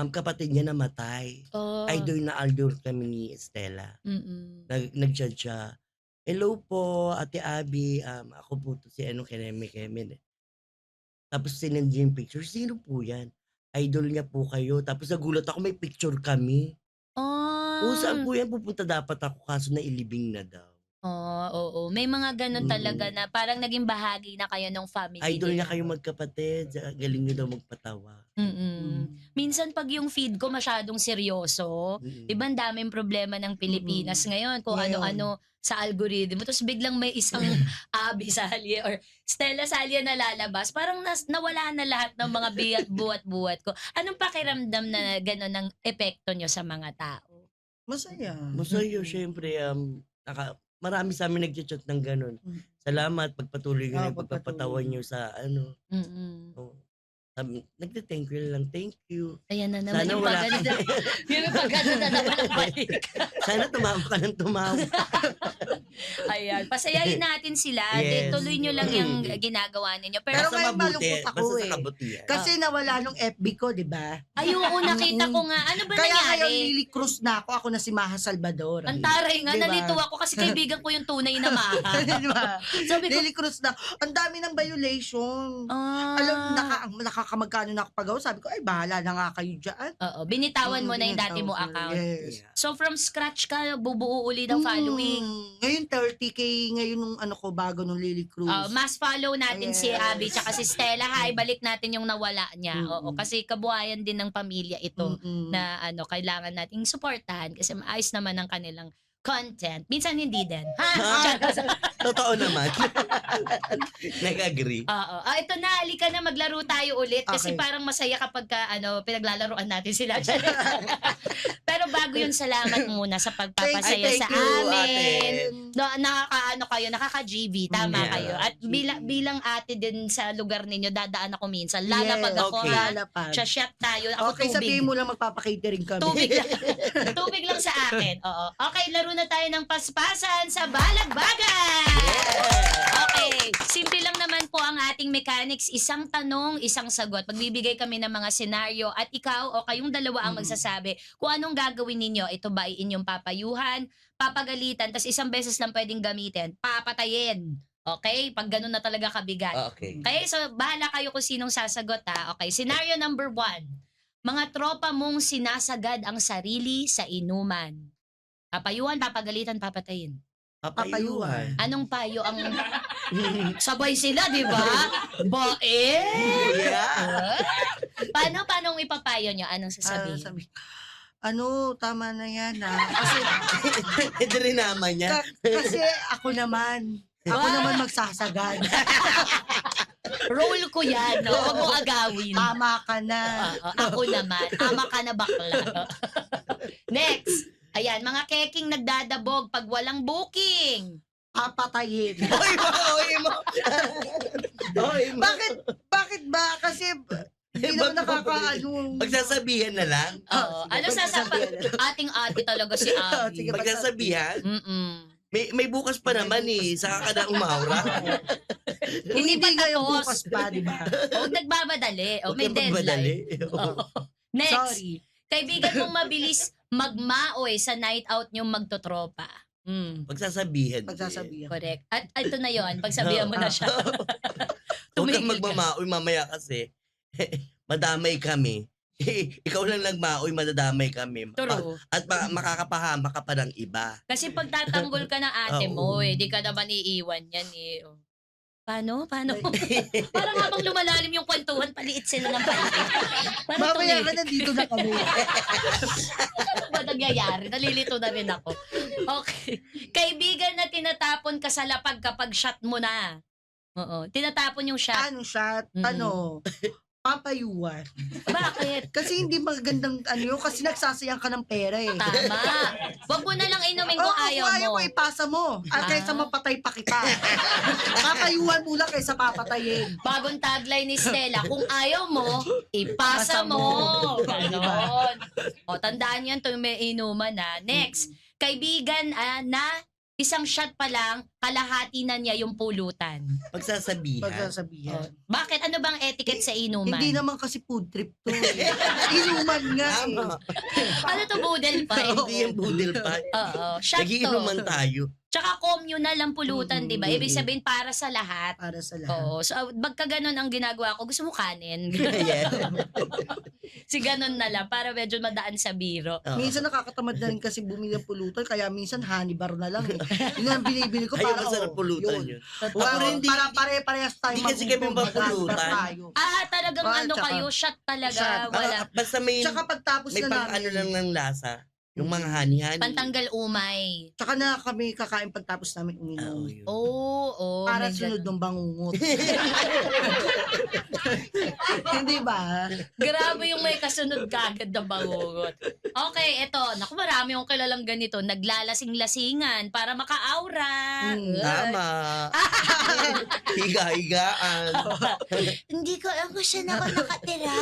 kapatid niya namatay. Oh. Idol na idol kami ni Stella. Nag-chat siya. Hello po, Ate Abby. Ako po to si Keneme. Tapos sinend niya yung picture. Sino po yan? Idol niya po kayo. Tapos nagulat ako, may picture kami. Oh. Saan po yan pupunta dapat ako? Kaso na ilibing na daw. Oo. May mga ganun talaga na parang naging bahagi na kayo ng family. Idol niya nila. kayo magkapatid. Galing niyo daw magpatawa. Minsan pag yung feed ko masyadong seryoso, diba ang daming problema ng Pilipinas ngayon kung Ngayon. ano-ano sa algorithm. Tapos biglang may isang Abby Salye or Stella Salye na lalabas. Parang nawala na lahat ng mga buwat-buwat ko. Anong pakiramdam na gano'n ang epekto nyo sa mga tao? masaya. Masaya, syempre. Marami sa amin nag-chat ng ganun. Salamat, pagpatuloy nyo yung pagpapatawan nyo sa nagte-thank you lang. Thank you. Ayan na naman Sana yung wala pagano ka. yung pagano na naman ang balik. Sana tumawa ka ng tumawa. Ayan, pasayahin natin sila. Yes. Tuloy nyo lang yung ginagawa ninyo. Pero Pero, Basta ngayon mabuti. malungkot ako Basta sa eh. kabutihan. Kasi nawala nung FB ko, di ba? ayoko, nakita ko nga. Ano ba Kaya ngayon nangyari? Lily Cruz na ako. Ako na si Maha Salvador. Ang taray nga, Diba? nalito ako kasi kaibigan ko yung tunay na maha. Di ba? Sabi ko, Lily Cruz na. Ang dami ng violation. Alam, nakakamagkano na ako pagaw. Sabi ko, ay, bahala na nga kayo dyan. Oo, binitawan mo na yung dati mo account. Yes. So from scratch ka, bubuo uli ng following. Ngayon, 30K ngayon nung ano ko, bago nung Lily Cruz. Mas follow natin si Yes. Abby tsaka si Stella. Ha, ibalik natin yung nawala niya. Mm. Oo, kasi kabuhayan din ng pamilya ito Mm-mm. na kailangan nating suportahan kasi maayos naman ang kanilang content. Minsan hindi din. Ha? Totoo naman. Nag-agree. Oo. Ito na, halika na, maglaro tayo ulit kasi Okay. parang masaya kapag pinaglalaroan natin sila. Pero bago yun, salamat muna sa pagpapasaya Thank sa you, amin. ate. Nakaka-GV, tama Yeah. kayo. At bilang ate din sa lugar ninyo, dadaan ako minsan. Lalapag Yes, ako, okay. ha? Lalapag. Shot tayo. Ako Okay, tubig. sabihin mo lang magpapakatering kami. Tubig lang. Tubig lang sa akin. Oo. Okay, laro na tayo ng paspasan sa balagbagan. Okay. Simple lang naman po ang ating mechanics. Isang tanong, isang sagot. Magbibigay kami ng mga senaryo at ikaw o kayong dalawa ang magsasabi kung anong gagawin ninyo. Ito ba ay inyong papayuhan, papagalitan, tas isang beses lang pwedeng gamitin, papatayin. Okay? Pag ganun na talaga kabigat. Okay. Okay, so bahala kayo kung sinong sasagot ha. Okay, scenario number 1. Mga tropa mong sinasagad ang sarili sa inuman. Papayuhan, papagalitan, papatayin. Papayuhan. Anong payo ang sabay sila, di ba? Bae? Yeah. Paano ang ipapayo nyo? Anong sasabihin? Tama na yan Kasi, Ito rin naman niya. kasi ako naman magsasagad. Role ko yan, no? Huwag mo agawin. Tama ka na. Ako naman. Ama ka na bakla. Next. Ayan, mga keking nagdadabog pag walang booking. Papatayin. Oy mo, oy mo. Oy mo. Bakit ba? Kasi hindi naman nakakaano. Pagsasabihan na lang. Oo. Ano ating ate talaga si Abby. Sige, Pagsasabihan. Mm-mm. May bukas pa naman eh. Saka ka na umaura. Hindi pa ngayon tapos. bukas pa, di ba? Huwag nagmamadali. O Huwag may kang magmadali. deadline. Oo. Next. Sorry. Kaibigan mong mabilis magmaoy sa night out niyong magtotropa. Pagsasabihan. Correct. At ito na yon, pagsabihan mo na siya. Huwag Tumigil kang ka. magmamaoy mamaya kasi madamay kami. Ikaw lang nagmaoy, madadamay kami. True. At makakapahama ka pa ng iba. Kasi pag tatanggol ka ng ate mo, Oo. di ka naman iiwan yan eh. Oh. Paano? Parang habang lumalalim yung kwentuhan, paliit sila ng paliit. Paano Mamaya ka tumigil? nandito na kami. Ano ba nangyayari? Nalilito na rin ako. Okay. Kaibigan na tinatapon ka sa lapag kapag shot mo na. Oo. Tinatapon yung shot. Anong shot? Mm-mm. Papayuhan. Bakit? Kasi hindi magandang kasi nagsasayang ka ng pera eh. Tama. Wag mo na lang inumin kung ayaw kung ayaw mo. mo, ipasa mo. At kaysa mapatay pa kita. Papayuhan mo lang kaysa papatayin. Bagong tagline ni Stella, kung ayaw mo, ipasa mo. Ganon. O, tandaan yan tuwing may inuman na. Next, kaibigan na isang shot pa lang, kalahati na niya yung pulutan. Pagsasabihan. Pagsasabihan. Bakit? Ano bang etiquette sa inuman? Hindi naman kasi food trip to eh. Inuman nga eh. Tama. Ano to, budel pa? Hindi yung budil pa. Oo, shot to. Nagiinuman tayo. Tsaka communal ang pulutan, di ba? Ibig sabihin para sa lahat. Para sa lahat. Oo. So, pagka ganun ang ginagawa ko, gusto mo kanin. Yeah. Si ganun na lang, para medyo madaan sa biro. Oo. Minsan nakakatamad na rin kasi bumili ng pulutan, kaya minsan honey bar na lang eh. Yun ang binibili ko Ayun, para masarap pulutan yun. Totoo. Ako rin, hindi- para pare-parehas tayo hindi kasi kami magutom, mapulutan. mag-honey bar tayo. Talagang Ah, ano tsaka- kayo, shot talaga. Shot. Wala. Basta may Tsaka pagtapos na pang namin, ano lang ng lasa. Yung mga hani-hani. Pantanggal umay. tsaka na kami kakain pagtapos namin Oo, uminom. yun. Oo. Para may sunod ganun. ng bangungot. Hindi ba? Grabe yung may kasunod kagad na bangungot. Okay, eto. Naku, marami akong kilalang ganito. Naglalasing-lasingan para maka-aura. Tama. Higa-higaan. Hindi ko alam kung saan ako nakatira.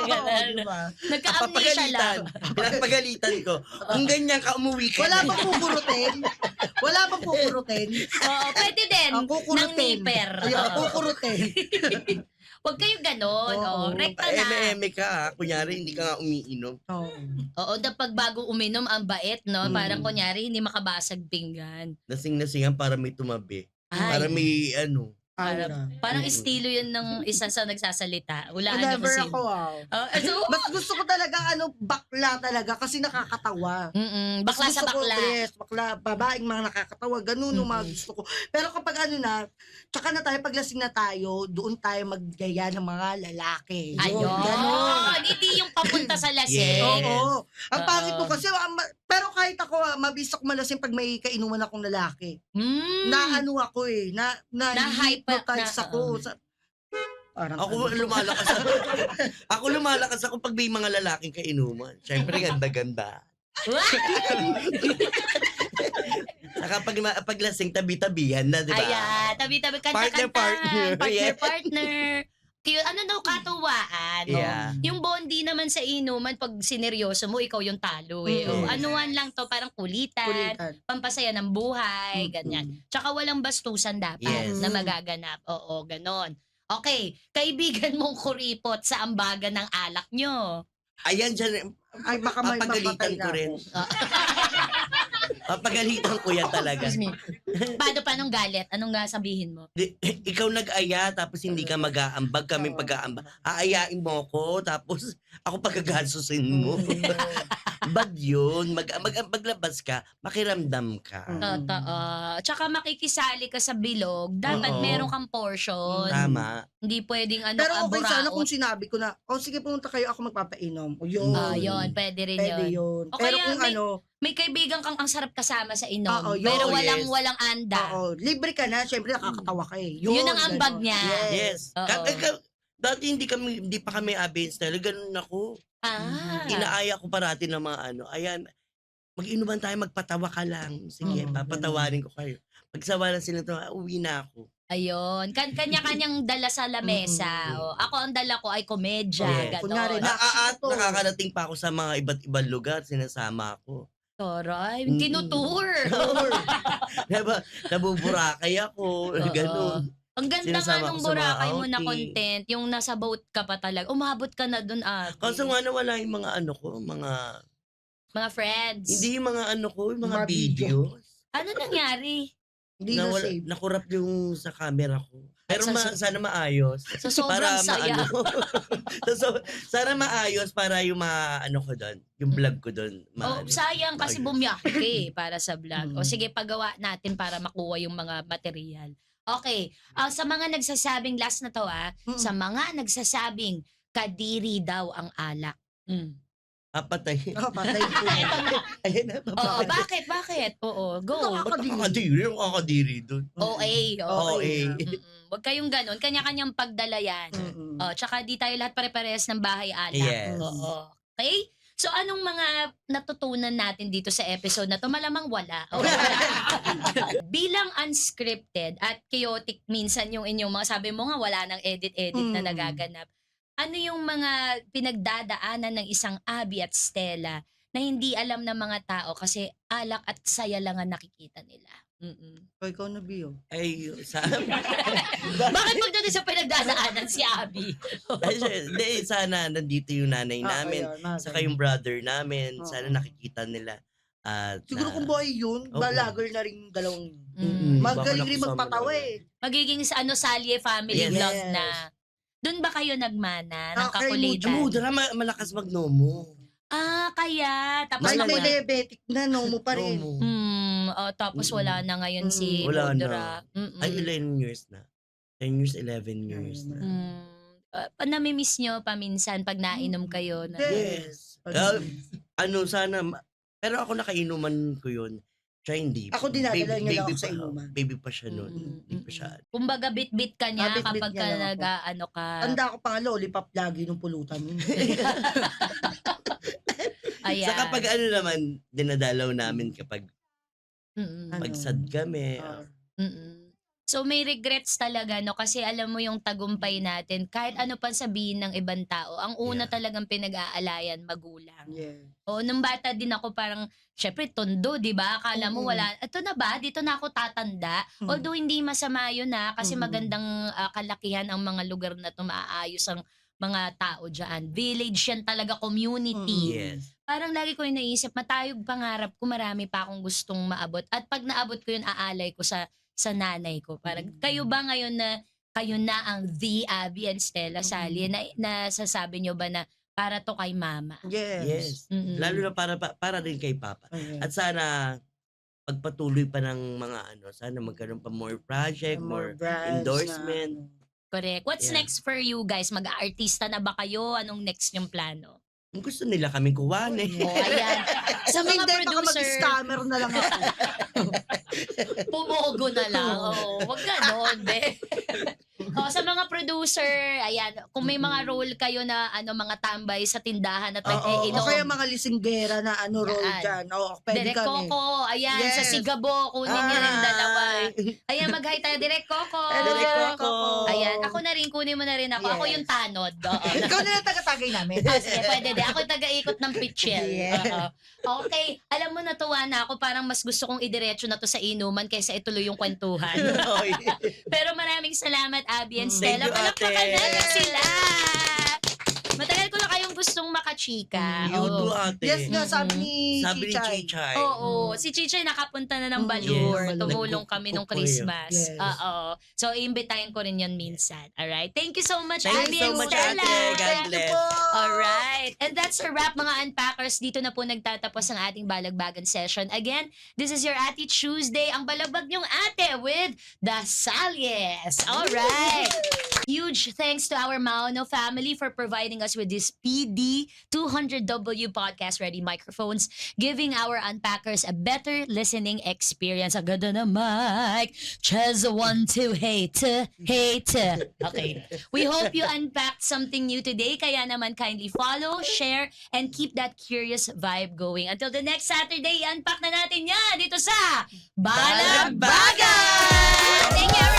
Ganun. Diba? Nagka-amnesia lang. Pinapagalitan ko. Kung ganyan ka, umuwi ka Wala na. bang kukurutin? Wala bang kukurutin? Oo, pwede din. Ang Ng kukurutin. nipper. Ayun, Oo. kukurutin. Huwag kayong ganon. Oo. Oo, rekta na. Eme-eme ka, ha? Kunyari, hindi ka nga umiinom. Oo. Oo, pag bago uminom, ang bait, no? Mm. Parang kunyari, hindi makabasag pinggan. Lasing-lasingan para may tumabi. Ay, Para may Aura. parang Mm. estilo yun ng isa sa nagsasalita. Hulaan niyo Never kung ako, sino. So, Mas gusto ko talaga, bakla talaga kasi nakakatawa. bakla Mas sa gusto ko, bakla. yes, bakla, babaeng mga nakakatawa, ganun yung mga gusto ko. Pero kapag tsaka na tayo, paglasing na tayo, doon tayo maggaya ng mga lalaki. Yun, Ayun. ganun. Hindi yung papunta sa lasing. Yes. Oo. Ang pangit Oo. mo kasi, pero kahit ako, mabis ako malasing pag may kainuman akong lalaki. Mm. Na ako Na-hype na-hypnotize ako. oo. Parang Ako lumalakas ako pag may mga lalaking kainuman. Siyempre, ganda-ganda. Saka pag lasing, tabi-tabihan na, di ba? Ayan, tabi-tabi, Partner, kanta-kantahan, partner. Yeah. partner. Cute, katuwaan. no? Yeah. Yung bondi naman sa inuman, pag sineryoso mo, ikaw yung talo eh. Mm. O, anuan lang to, parang kulitan, pampasaya ng buhay, ganyan. Tsaka walang bastusan dapat Yes. na magaganap. Oo, ganon. Okay, kaibigan mong kuripot sa ambagan ng alak nyo. Ayan, dyan. Ay, baka may Papagalitan mapatay ko na rin. ako. Papagalitan ko yan talaga. Excuse me. Paano galit? Anong sabihin mo? Ikaw nag-aya, tapos hindi ka mag-aambag, kami pag-aambag. Aayain mo ko, tapos ako pagkagasusin mo. Bad yun. Maglabas ka, makiramdam ka. Totoo. Tsaka makikisali ka sa bilog, dapat Oo. meron kang portion. Tama. Hindi pwedeng Pero okay sana buraot. kung sinabi ko na, sige pumunta kayo, ako magpapainom. O yun. Yun, pwede rin Pwede yun. yun. O Pero kaya kung may kaibigan kang ang sarap kasama sa inom, Oo, yun. pero Oo, yes. walang anda. libre ka na, syempre nakakatawa ka eh. Yun ang ambag ganon. niya. Yes. Oo. Dati hindi pa kami abstinence style. Ganun ako. Inaaya ko parati ng mga ayan, mag-inuman tayo, magpatawa ka lang. Sige, Oo, papatawarin ko kayo. Pagsawa lang sila, uwi na ako. Ayun. Kanya-kanyang dala sa lamesa. Mm. O, ako ang dala ko ay komedya. Yes. Ganon. Kunyari, At to. nakakarating pa ako sa mga iba't ibang lugar, sinasama ako. Toray, Mm. tinutour. Diba? Nabuburakay ako. Oo. Ganun. Ang ganda nga Sinasama nung ko sa mga Boracay mo na outing. content, yung nasa boat ka pa talaga. Umabot ka na dun, ate. Kaso nga nawala yung mga Mga friends. hindi yung mga yung mga Mga video. videos. Ano nangyari? Hindi na save. Nakurap yung sa camera ko. Pero Sa- sana maayos. So, sobrang saya. Sana maayos para yung ko doon, yung vlog ko doon. Oh, sayang kasi Ayos. bumiyahe ka eh para sa vlog. O Mm. sige, pagawa natin para makuha yung mga material. Okay. Sa mga nagsasabing, last na to sa mga nagsasabing, kadiri daw ang alak. Patay. Patay po. Ayan na, Oo, bakit? Oo, go. Kakadiri, yung kakadiri doon. OA. OA. Huwag kayong ganun. Kanya-kanyang pagdala yan. Tsaka di tayo lahat pare-parehas ng bahay alak. Yes. Oo. Okay? So, anong mga natutunan natin dito sa episode na to? Malamang wala. Bilang unscripted at chaotic minsan yung inyong mga, sabi mo nga, wala nang edit-edit na nagaganap. Ano yung mga pinagdadaanan ng isang Abby at Stella na hindi alam ng mga tao kasi alak at saya lang ang nakikita nila? Ikaw na, Bio. Ay, Bakit pagdating sa pinagdadaanan si Abby? Hindi, sana nandito yung nanay namin, saka yung brother namin, Oo. sana nakikita nila. At, Siguro kung buhay yun, Oo. balagal na rin yung dalawang Mm. magaling Baka rin nakusama magpatawa na. eh. Magiging Salye family Yes. vlog na. Doon ba kayo nagmana ng kay kakulitan? Mudra, malakas magnomo. Kaya. Tapos Kahit Mas may wala. diabetic na, no mo pa rin. Nomo. Tapos wala na ngayon si Wala Mudra. Ay, 11 years na. 10 years, 11 years na. Namimiss nyo paminsan pag nainom kayo. Na, Yes. Sana, pero ako nakainuman ko yun. Siya hindi. Ako dinadala niya lang Baby ako sa pa- inuman. Baby pa siya noon. Mm, Hindi pa siya. Kumbaga bit-bit ka niya Bit-bit kapag niya ka lang ako. nag-ano ka. Tanda ko pa nga lollipop lagi nung pulutan nun. Ayan. Saka pag ano naman, dinadalaw namin kapag Mm-mm. Ano? pagsad kami. Mm-mm. So may regrets talaga, no? Kasi alam mo yung tagumpay natin, kahit ano pa sabihin ng ibang tao, ang una Yeah. talagang pinag-aalayan, magulang. Yes. O, nung bata din ako parang, syempre, tondo, di ba? Akala mo Mm-mm. wala, ito na ba? Dito na ako tatanda? Mm. Although hindi masama yun kasi Mm-mm. magandang kalakihan ang mga lugar na to, maaayos ang mga tao dyan. Village yan talaga, community. Yes. Parang lagi ko yung naisip, matayog pangarap ko, marami pa akong gustong maabot. At pag naabot ko yun, aalay ko sa nanay ko. Parang, kayo ba ngayon na, kayo na ang the Abby and Stella Sally, na sasabi nyo ba na para to kay mama? Yes. Yes. Mm-mm. Lalo na para rin kay Papa. Ayan. At sana pagpatuloy pa ng mga sana magkaroon pa more project, more brands endorsement. Correct. What's Yeah. next for you guys? Mag-aartista na ba kayo? Anong next yung plano? Kung gusto nila kaming kuwanin. Oh, ayan. Sa Kung mga hindi, baka producer, mag-scammer na lang ako. pumogo na lang. Oh, wag ganon, be. Sa mga producer, ayan, kung may mga role kayo na mga tambay sa tindahan at Oo, o nag-iinom. kaya mga lisinggera na role Yan. dyan. Oo, pwede Direk kami. Coco, ayan, sa Yes. Sigabo, kunin niyo rin dalawa. Ay. Ayan, mag-hi tayo, Direk Coco. Direk Coco. Ayan, ako na rin, kunin mo na rin ako. Ako Yes. yung tanod. Oo. Ikaw na lang taga-tagay namin. Sige, pwede din. Ako yung taga-ikot ng pitchel. Yes. Oo. Okay, alam mo, natuwa na ako. Parang mas gusto kong idiretso na to sa inuman kaysa ituloy yung kwentuhan. Oy. Pero maraming salamat, Abby and Thank Stella. you, ate. Palakpakan natin sila! Matagal ko na kayong gustong makachika. You Oo. do, ate. Yes nga, sabi ni Sabi ni Chichay. Chichay. Oo, si Chichay nakapunta na ng Mm, Balur. yes, Tumulong kami nung nagkukuko Christmas. Yes. Oo. So, iimbitahin ko rin yun minsan. Alright? Thank you so much, Thank Abby you so and much, Stella. ate. God Thank you bless. po. Alright. And that's a wrap, mga unpackers. Dito na po nagtatapos ang ating balagbagan session. Again, this is your Ate Tuesday. Ang balagbag niyong ate with the Salles. Alright. Huge thanks to our Maono family for providing us with this PD 200W podcast ready microphones, giving our unpackers a better listening experience. Agad na mic. Chaz 1, 2, hate. Okay. We hope you unpacked something new today. Kaya naman kindly follow, share, and keep that curious vibe going. Until the next Saturday, unpack na natin yan dito sa Balagbagan! Thank you, everyone!